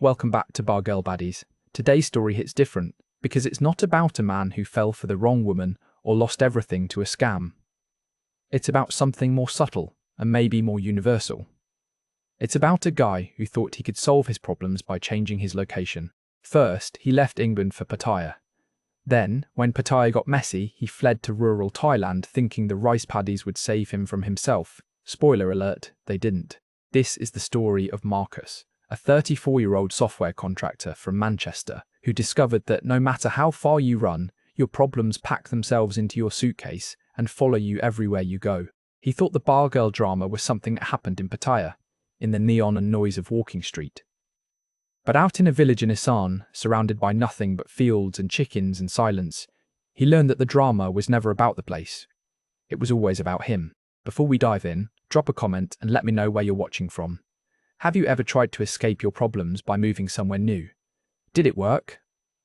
Welcome back to Bar Girl Baddies. Today's story hits different because it's not about a man who fell for the wrong woman or lost everything to a scam. It's about something more subtle and maybe more universal. It's about a guy who thought he could solve his problems by changing his location. First, he left England for Pattaya. Then, when Pattaya got messy, he fled to rural Thailand thinking the rice paddies would save him from himself. Spoiler alert, they didn't. This is the story of Marcus, a 34-year-old software contractor from Manchester who discovered that no matter how far you run, your problems pack themselves into your suitcase and follow you everywhere you go. He thought the bar girl drama was something that happened in Pattaya, in the neon and noise of Walking Street. But out in a village in Isan, surrounded by nothing but fields and chickens and silence, he learned that the drama was never about the place. It was always about him. Before we dive in, drop a comment and let me know where you're watching from. Have you ever tried to escape your problems by moving somewhere new? Did it work?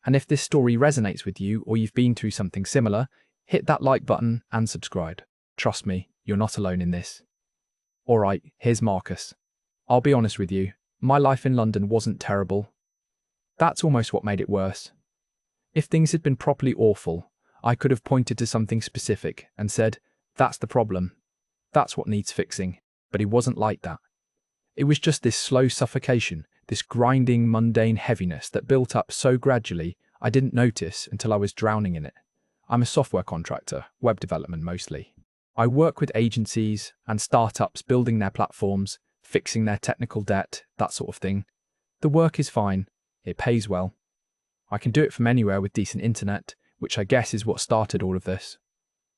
And if this story resonates with you or you've been through something similar, hit that like button and subscribe. Trust me, you're not alone in this. Alright, here's Marcus. I'll be honest with you, my life in London wasn't terrible. That's almost what made it worse. If things had been properly awful, I could have pointed to something specific and said, that's the problem. That's what needs fixing. But it wasn't like that. It was just this slow suffocation, this grinding, mundane heaviness that built up so gradually I didn't notice until I was drowning in it. I'm a software contractor, web development mostly. I work with agencies and startups building their platforms, fixing their technical debt, that sort of thing. The work is fine. It pays well. I can do it from anywhere with decent internet, which I guess is what started all of this.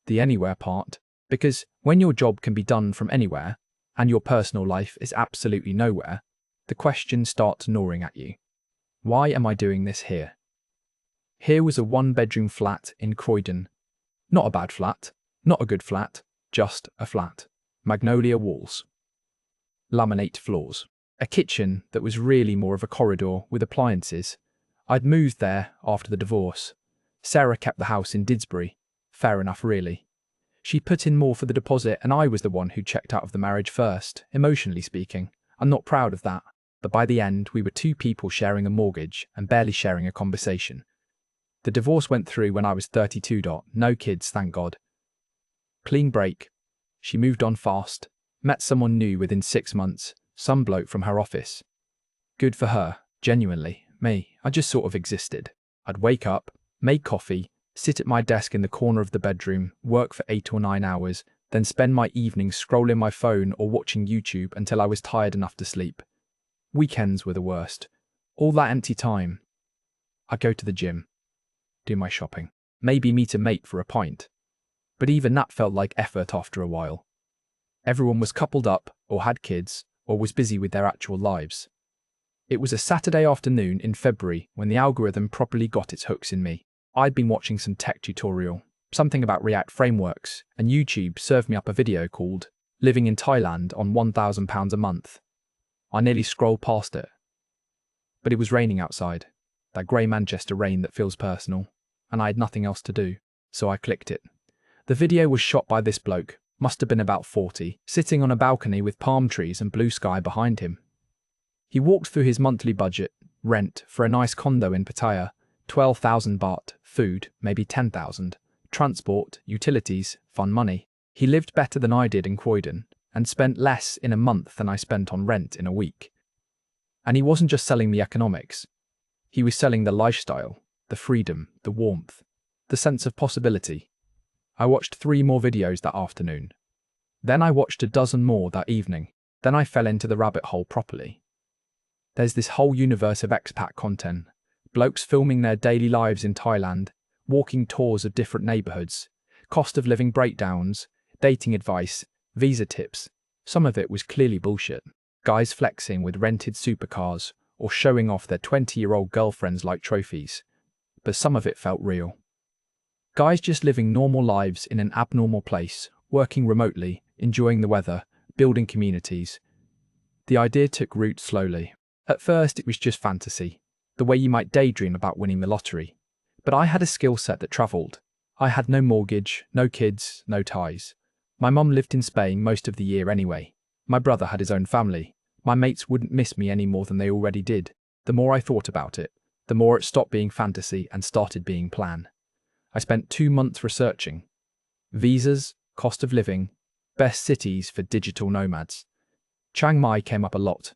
The anywhere part, because when your job can be done from anywhere, and your personal life is absolutely nowhere, the question starts gnawing at you. Why am I doing this here? Here was a one-bedroom flat in Croydon. Not a bad flat, not a good flat, just a flat. Magnolia walls. Laminate floors. A kitchen that was really more of a corridor with appliances. I'd moved there after the divorce. Sarah kept the house in Didsbury. Fair enough, really. She put in more for the deposit and I was the one who checked out of the marriage first, emotionally speaking. I'm not proud of that, but by the end we were two people sharing a mortgage and barely sharing a conversation. The divorce went through when I was 32. No kids, thank God. Clean break. She moved on fast, met someone new within 6 months, some bloke from her office. Good for her, genuinely. Me, I just sort of existed. I'd wake up, make coffee, sit at my desk in the corner of the bedroom, work for 8 or 9 hours, then spend my evenings scrolling my phone or watching YouTube until I was tired enough to sleep. Weekends were the worst. All that empty time. I'd go to the gym, do my shopping, maybe meet a mate for a pint. But even that felt like effort after a while. Everyone was coupled up, or had kids, or was busy with their actual lives. It was a Saturday afternoon in February when the algorithm properly got its hooks in me. I'd been watching some tech tutorial, something about React frameworks, and YouTube served me up a video called Living in Thailand on £1,000 a month. I nearly scrolled past it. But it was raining outside, that grey Manchester rain that feels personal, and I had nothing else to do, so I clicked it. The video was shot by this bloke, must have been about 40, sitting on a balcony with palm trees and blue sky behind him. He walked through his monthly budget, rent for a nice condo in Pattaya, 12,000 baht, food, maybe 10,000, transport, utilities, fun money. He lived better than I did in Croydon, and spent less in a month than I spent on rent in a week. And he wasn't just selling the economics. He was selling the lifestyle, the freedom, the warmth, the sense of possibility. I watched 3 more videos that afternoon. Then I watched a dozen more that evening. Then I fell into the rabbit hole properly. There's this whole universe of expat content. Blokes filming their daily lives in Thailand, walking tours of different neighbourhoods, cost of living breakdowns, dating advice, visa tips. Some of it was clearly bullshit. Guys flexing with rented supercars or showing off their 20-year-old girlfriends like trophies. But some of it felt real. Guys just living normal lives in an abnormal place, working remotely, enjoying the weather, building communities. The idea took root slowly. At first it was just fantasy. The way you might daydream about winning the lottery. But I had a skill set that travelled. I had no mortgage, no kids, no ties. My mum lived in Spain most of the year anyway. My brother had his own family. My mates wouldn't miss me any more than they already did. The more I thought about it, the more it stopped being fantasy and started being plan. I spent 2 months researching visas, cost of living, best cities for digital nomads. Chiang Mai came up a lot.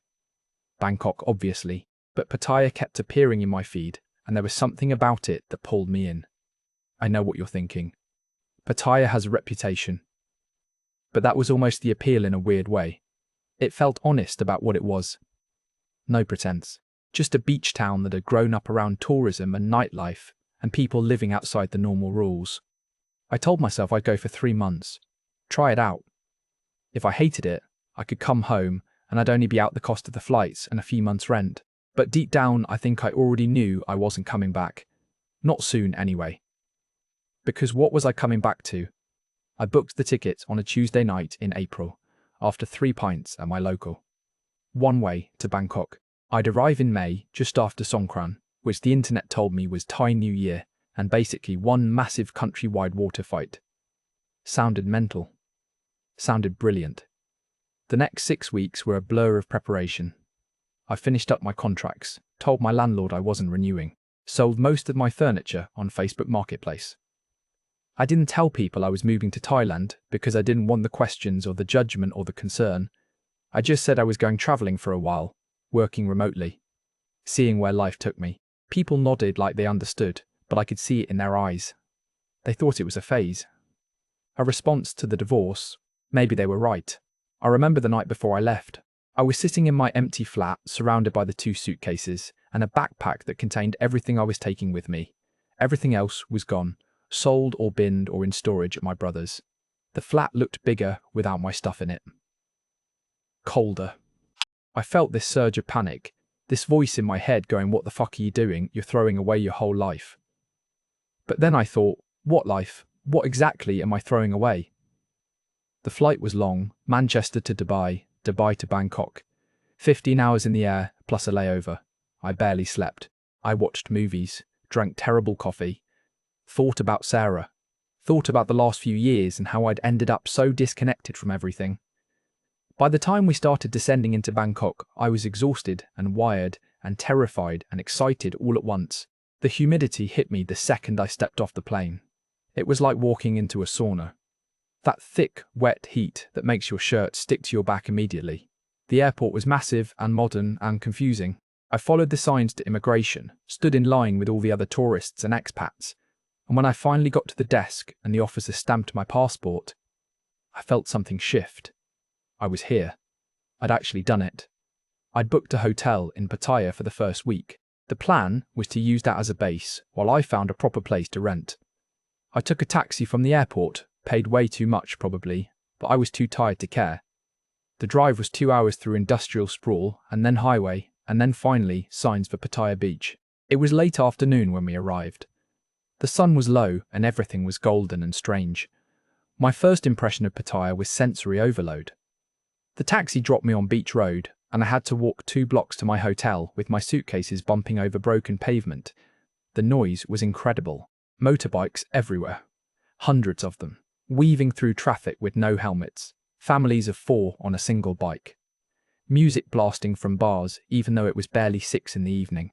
Bangkok, obviously, but Pattaya kept appearing in my feed, and there was something about it that pulled me in. I know what you're thinking. Pattaya has a reputation. But that was almost the appeal in a weird way. It felt honest about what it was. No pretense. Just a beach town that had grown up around tourism and nightlife and people living outside the normal rules. I told myself I'd go for 3 months. Try it out. If I hated it, I could come home and I'd only be out the cost of the flights and a few months' rent. But deep down, I think I already knew I wasn't coming back. Not soon, anyway. Because what was I coming back to? I booked the ticket on a Tuesday night in April, after 3 pints at my local. One way to Bangkok. I'd arrive in May, just after Songkran, which the internet told me was Thai New Year, and basically one massive countrywide water fight. Sounded mental. Sounded brilliant. The next 6 weeks were a blur of preparation. I finished up my contracts, told my landlord I wasn't renewing, sold most of my furniture on Facebook Marketplace. I didn't tell people I was moving to Thailand because I didn't want the questions or the judgment or the concern. I just said I was going travelling for a while, working remotely, seeing where life took me. People nodded like they understood, but I could see it in their eyes. They thought it was a phase. A response to the divorce. Maybe they were right. I remember the night before I left. I was sitting in my empty flat, surrounded by the 2 suitcases and a backpack that contained everything I was taking with me. Everything else was gone, sold or binned or in storage at my brother's. The flat looked bigger without my stuff in it. Colder. I felt this surge of panic, this voice in my head going, "What the fuck are you doing? You're throwing away your whole life." But then I thought, what life? What exactly am I throwing away? The flight was long, Manchester to Dubai, Dubai to Bangkok. 15 hours in the air, plus a layover. I barely slept. I watched movies, drank terrible coffee, thought about Sarah, thought about the last few years and how I'd ended up so disconnected from everything. By the time we started descending into Bangkok, I was exhausted and wired and terrified and excited all at once. The humidity hit me the second I stepped off the plane. It was like walking into a sauna. That thick, wet heat that makes your shirt stick to your back immediately. The airport was massive and modern and confusing. I followed the signs to immigration, stood in line with all the other tourists and expats, and when I finally got to the desk and the officer stamped my passport, I felt something shift. I was here. I'd actually done it. I'd booked a hotel in Pattaya for the first week. The plan was to use that as a base while I found a proper place to rent. I took a taxi from the airport, paid way too much probably, but I was too tired to care. The drive was 2 hours through industrial sprawl and then highway and then finally signs for Pattaya Beach. It was late afternoon when we arrived. The sun was low and everything was golden and strange. My first impression of Pattaya was sensory overload. The taxi dropped me on Beach Road, and I had to walk 2 blocks to my hotel with my suitcases bumping over broken pavement. The noise was incredible. Motorbikes everywhere. Hundreds of them, weaving through traffic with no helmets. Families of 4 on a single bike. Music blasting from bars, even though it was barely 6 in the evening.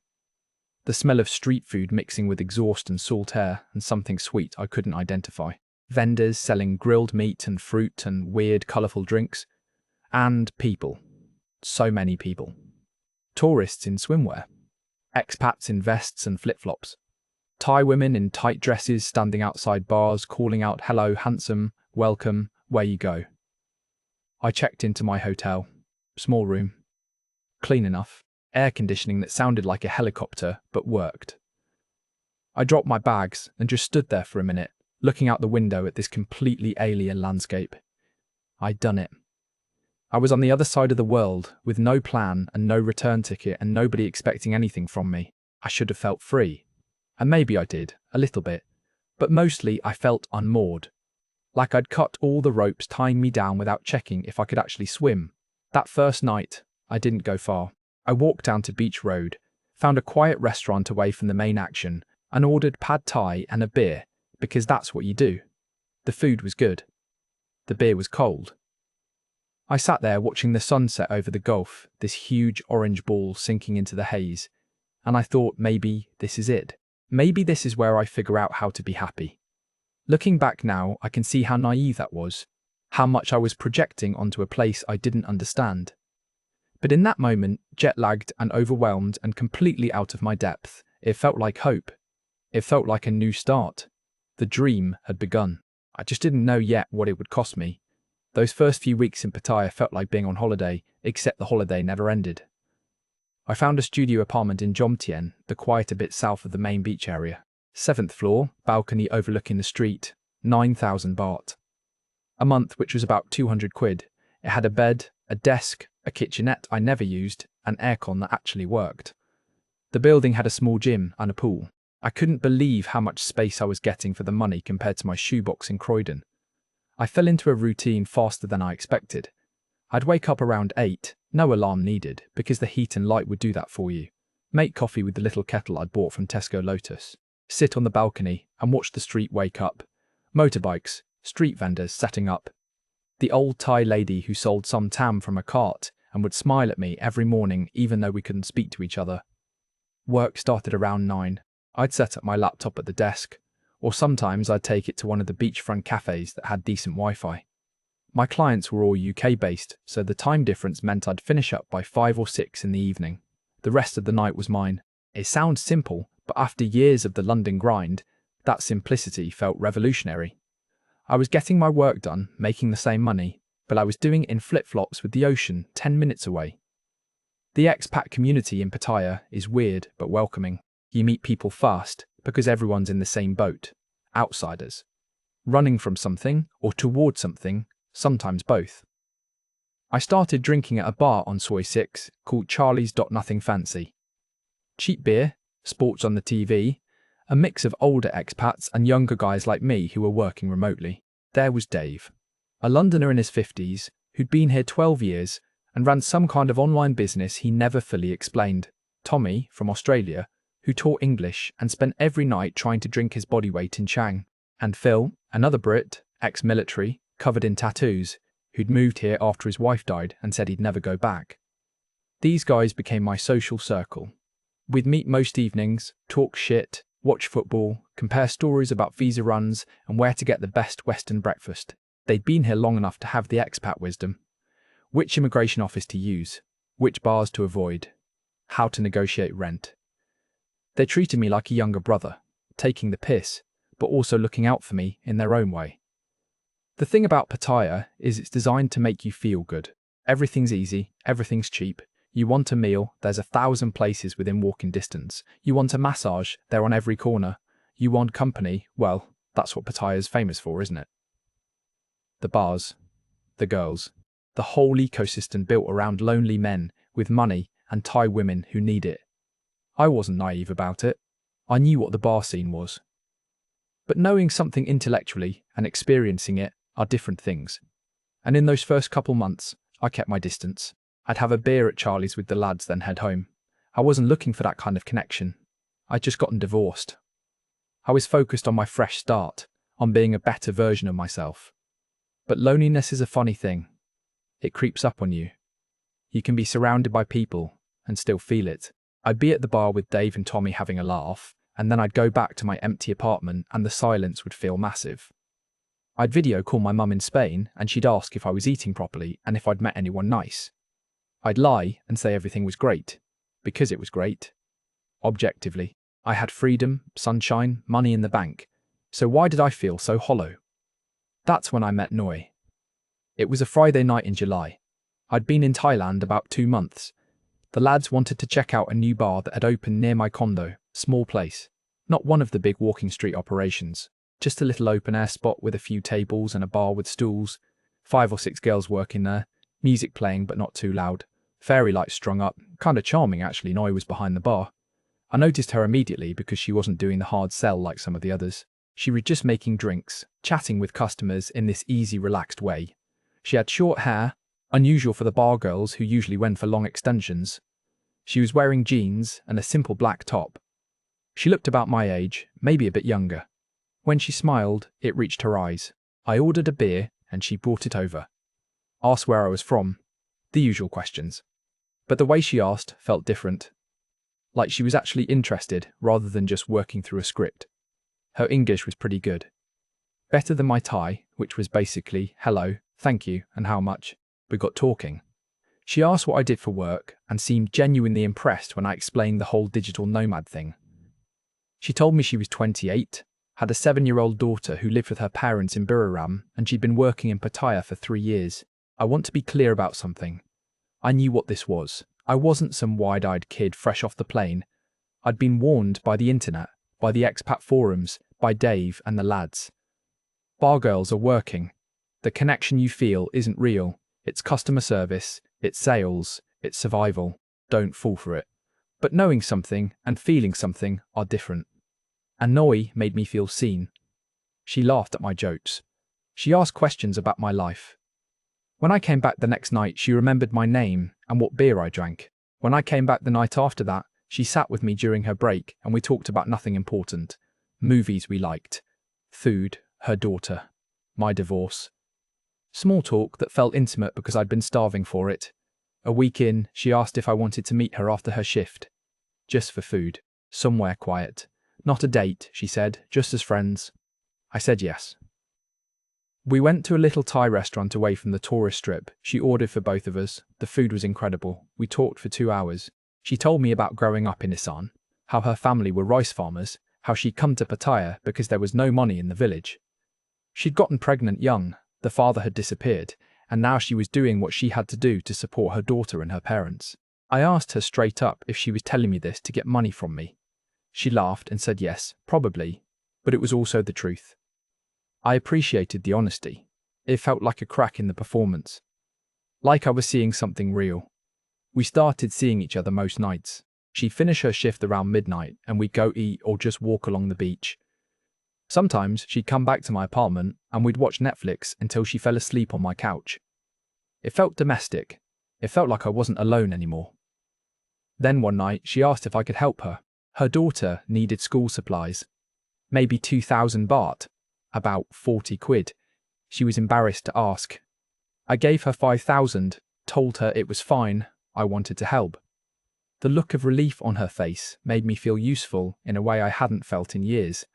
The smell of street food mixing with exhaust and salt air and something sweet I couldn't identify. Vendors selling grilled meat and fruit and weird, colourful drinks. And people. So many people. Tourists in swimwear. Expats in vests and flip-flops. Thai women in tight dresses standing outside bars calling out, "Hello, handsome, welcome, where you go?" I checked into my hotel. Small room. Clean enough. Air conditioning that sounded like a helicopter, but worked. I dropped my bags and just stood there for a minute, looking out the window at this completely alien landscape. I'd done it. I was on the other side of the world, with no plan and no return ticket and nobody expecting anything from me. I should have felt free. And maybe I did, a little bit. But mostly I felt unmoored. Like I'd cut all the ropes tying me down without checking if I could actually swim. That first night, I didn't go far. I walked down to Beach Road, found a quiet restaurant away from the main action, and ordered pad thai and a beer, because that's what you do. The food was good. The beer was cold. I sat there watching the sunset over the Gulf, this huge orange ball sinking into the haze. and I thought maybe this is it. Maybe this is where I figure out how to be happy. Looking back now, I can see how naive that was, how much I was projecting onto a place I didn't understand. But in that moment, jet-lagged and overwhelmed and completely out of my depth, it felt like hope. It felt like a new start. The dream had begun. I just didn't know yet what it would cost me. Those first few weeks in Pattaya felt like being on holiday, except the holiday never ended. I found a studio apartment in Jomtien, the quieter bit south of the main beach area. 7th floor, balcony overlooking the street, 9,000 baht. A month, which was about 200 quid. It had a bed, a desk, a kitchenette I never used, and aircon that actually worked. The building had a small gym and a pool. I couldn't believe how much space I was getting for the money compared to my shoebox in Croydon. I fell into a routine faster than I expected. I'd wake up around 8, no alarm needed, because the heat and light would do that for you. Make coffee with the little kettle I'd bought from Tesco Lotus. Sit on the balcony and watch the street wake up. Motorbikes, street vendors setting up. The old Thai lady who sold some tam from a cart and would smile at me every morning even though we couldn't speak to each other. Work started around 9. I'd set up my laptop at the desk, or sometimes I'd take it to one of the beachfront cafes that had decent Wi-Fi. My clients were all UK-based, so the time difference meant I'd finish up by 5 or 6 in the evening. The rest of the night was mine. It sounds simple, but after years of the London grind, that simplicity felt revolutionary. I was getting my work done, making the same money, but I was doing it in flip-flops with the ocean 10 minutes away. The expat community in Pattaya is weird but welcoming. You meet people fast because everyone's in the same boat. Outsiders. Running from something or towards something, sometimes both. I started drinking at a bar on Soi 6 called Charlie's Nothing Fancy. Cheap beer, sports on the TV, a mix of older expats and younger guys like me who were working remotely. There was Dave, a Londoner in his 50s who'd been here 12 years and ran some kind of online business he never fully explained. Tommy, from Australia, who taught English and spent every night trying to drink his body weight in Chang. And Phil, another Brit, ex-military, covered in tattoos, who'd moved here after his wife died and said he'd never go back. These guys became my social circle. We'd meet most evenings, talk shit, watch football, compare stories about visa runs and where to get the best Western breakfast. They'd been here long enough to have the expat wisdom. Which immigration office to use, which bars to avoid, how to negotiate rent. They treated me like a younger brother, taking the piss, but also looking out for me in their own way. The thing about Pattaya is it's designed to make you feel good. Everything's easy, everything's cheap. You want a meal, there's 1,000 places within walking distance. You want a massage, they're on every corner. You want company, well, that's what Pattaya's famous for, isn't it? The bars, the girls, the whole ecosystem built around lonely men with money and Thai women who need it. I wasn't naive about it. I knew what the bar scene was. But knowing something intellectually and experiencing it are different things. And in those first couple months, I kept my distance. I'd have a beer at Charlie's with the lads, then head home. I wasn't looking for that kind of connection. I'd just gotten divorced. I was focused on my fresh start, on being a better version of myself. But loneliness is a funny thing. It creeps up on you. You can be surrounded by people and still feel it. I'd be at the bar with Dave and Tommy having a laugh, and then I'd go back to my empty apartment and the silence would feel massive. I'd video call my mum in Spain and she'd ask if I was eating properly and if I'd met anyone nice. I'd lie and say everything was great, because it was great. Objectively, I had freedom, sunshine, money in the bank, so why did I feel so hollow? That's when I met Noi. It was a Friday night in July. I'd been in Thailand about 2 months. The lads wanted to check out a new bar that had opened near my condo, small place. Not one of the big walking street operations, just a little open-air spot with a few tables and a bar with stools, 5 or 6 girls working there, music playing but not too loud, fairy lights strung up, kinda charming actually. Noi was behind the bar. I noticed her immediately because she wasn't doing the hard sell like some of the others. She was just making drinks, chatting with customers in this easy, relaxed way. She had short hair, unusual for the bar girls who usually went for long extensions. She was wearing jeans and a simple black top. She looked about my age, maybe a bit younger. When she smiled, it reached her eyes. I ordered a beer and she brought it over. Asked where I was from. The usual questions. But the way she asked felt different. like she was actually interested rather than just working through a script. Her English was pretty good. Better than my Thai, which was basically hello, thank you, and how much. We got talking. She asked what I did for work and seemed genuinely impressed when I explained the whole digital nomad thing. She told me she was 28, had a 7-year-old daughter who lived with her parents in Buriram, and she'd been working in Pattaya for 3 years. I want to be clear about something. I knew what this was. I wasn't some wide-eyed kid fresh off the plane. I'd been warned by the internet, by the expat forums, by Dave and the lads. Bar girls are working. The connection you feel isn't real. It's customer service, it's sales, it's survival. Don't fall for it. But knowing something and feeling something are different. And Noi made me feel seen. She laughed at my jokes. She asked questions about my life. When I came back the next night, she remembered my name and what beer I drank. When I came back the night after that, she sat with me during her break and we talked about nothing important. Movies we liked, food, her daughter, my divorce. Small talk that felt intimate because I'd been starving for it. A week in, she asked if I wanted to meet her after her shift. Just for food, somewhere quiet. Not a date, she said, just as friends. I said yes. We went to a little Thai restaurant away from the tourist strip. She ordered for both of us. The food was incredible. We talked for 2 hours. She told me about growing up in Isan, how her family were rice farmers, how she'd come to Pattaya because there was no money in the village. She'd gotten pregnant young, the father had disappeared, and now she was doing what she had to do to support her daughter and her parents. I asked her straight up if she was telling me this to get money from me. She laughed and said yes, probably, but it was also the truth. I appreciated the honesty. It felt like a crack in the performance. Like I was seeing something real. We started seeing each other most nights. She'd finish her shift around midnight and we'd go eat or just walk along the beach. Sometimes she'd come back to my apartment and we'd watch Netflix until she fell asleep on my couch. It felt domestic. It felt like I wasn't alone anymore. Then one night she asked if I could help her. Her daughter needed school supplies. Maybe 2,000 baht. About 40 quid. She was embarrassed to ask. I gave her 5,000, told her it was fine, I wanted to help. The look of relief on her face made me feel useful in a way I hadn't felt in years.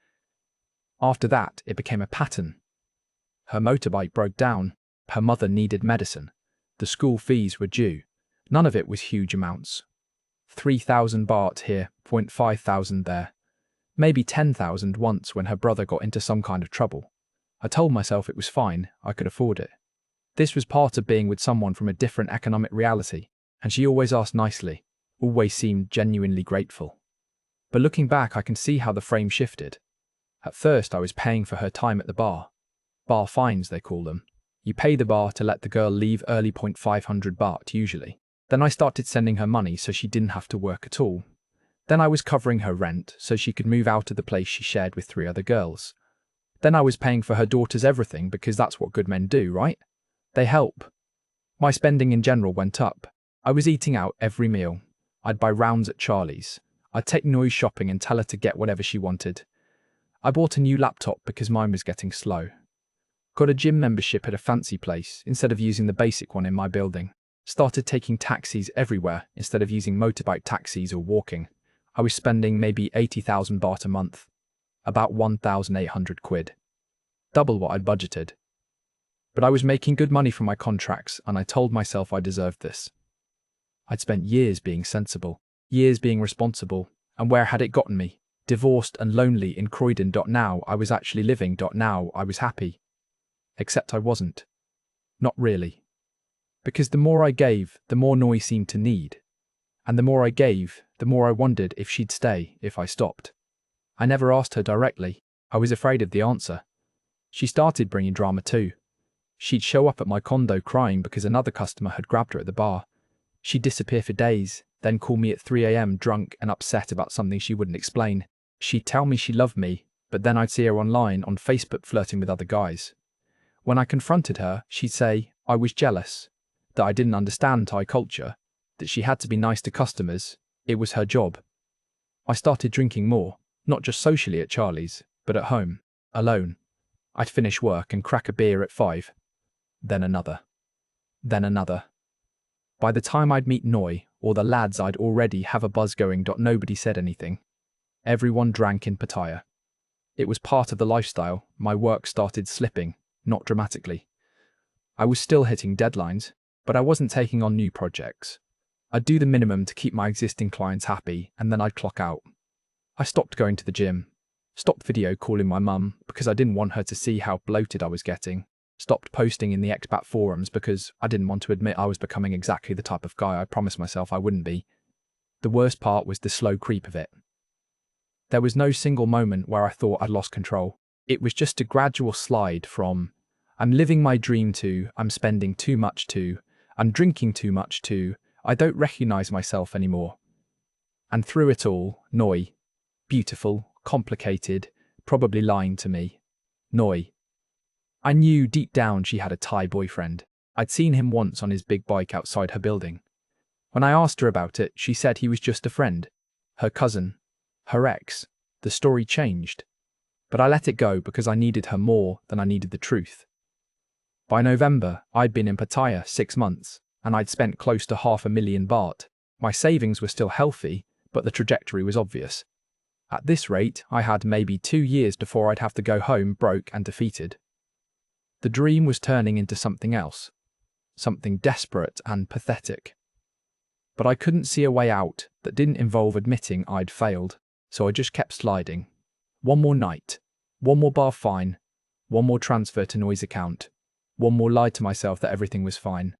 After that, it became a pattern. Her motorbike broke down. Her mother needed medicine. The school fees were due. None of it was huge amounts. 3,000 baht here, 5,000 there. Maybe 10,000 once when her brother got into some kind of trouble. I told myself it was fine, I could afford it. This was part of being with someone from a different economic reality, and she always asked nicely, always seemed genuinely grateful. But looking back, I can see how the frame shifted. At first, I was paying for her time at the bar. Bar fines, they call them. You pay the bar to let the girl leave early. 500 baht usually. Then I started sending her money so she didn't have to work at all. Then I was covering her rent so she could move out of the place she shared with 3 other girls. Then I was paying for her daughter's everything because that's what good men do, right? They help. My spending in general went up. I was eating out every meal. I'd buy rounds at Charlie's. I'd take Noi shopping and tell her to get whatever she wanted. I bought a new laptop because mine was getting slow. Got a gym membership at a fancy place instead of using the basic one in my building. Started taking taxis everywhere instead of using motorbike taxis or walking. I was spending maybe 80,000 baht a month, about 1,800 quid. Double what I'd budgeted. But I was making good money from my contracts and I told myself I deserved this. I'd spent years being sensible, years being responsible, and where had it gotten me? Divorced and lonely in Croydon. Now I was actually living. Now I was happy. Except I wasn't. Not really. Because the more I gave, the more Noi seemed to need. And the more I gave, the more I wondered if she'd stay if I stopped. I never asked her directly. I was afraid of the answer. She started bringing drama too. She'd show up at my condo crying because another customer had grabbed her at the bar. She'd disappear for days, then call me at 3 a.m. drunk and upset about something she wouldn't explain. She'd tell me she loved me, but then I'd see her online on Facebook flirting with other guys. When I confronted her, she'd say I was jealous, that I didn't understand Thai culture, that she had to be nice to customers, it was her job. I started drinking more, not just socially at Charlie's, but at home, alone. I'd finish work and crack a beer at 5. Then another. Then another. By the time I'd meet Noi, or the lads I'd already have a buzz going. Nobody said anything. Everyone drank in Pattaya. It was part of the lifestyle. My work started slipping, not dramatically. I was still hitting deadlines, but I wasn't taking on new projects. I'd do the minimum to keep my existing clients happy, and then I'd clock out. I stopped going to the gym, stopped video calling my mum because I didn't want her to see how bloated I was getting, stopped posting in the expat forums because I didn't want to admit I was becoming exactly the type of guy I promised myself I wouldn't be. The worst part was the slow creep of it. There was no single moment where I thought I'd lost control. It was just a gradual slide from, I'm living my dream to, I'm spending too much to, I'm drinking too much to, I don't recognize myself anymore. And through it all, Noi. Beautiful, complicated, probably lying to me. Noi. I knew deep down she had a Thai boyfriend. I'd seen him once on his big bike outside her building. When I asked her about it, she said he was just a friend. Her cousin. Her ex. The story changed. But I let it go because I needed her more than I needed the truth. By November, I'd been in Pattaya 6 months, and I'd spent close to 500,000 baht. My savings were still healthy, but the trajectory was obvious. At this rate, I had maybe 2 years before I'd have to go home broke and defeated. The dream was turning into something else. Something desperate and pathetic. But I couldn't see a way out that didn't involve admitting I'd failed, so I just kept sliding. One more night. One more bar fine. One more transfer to Noi's account. One more lie to myself that everything was fine.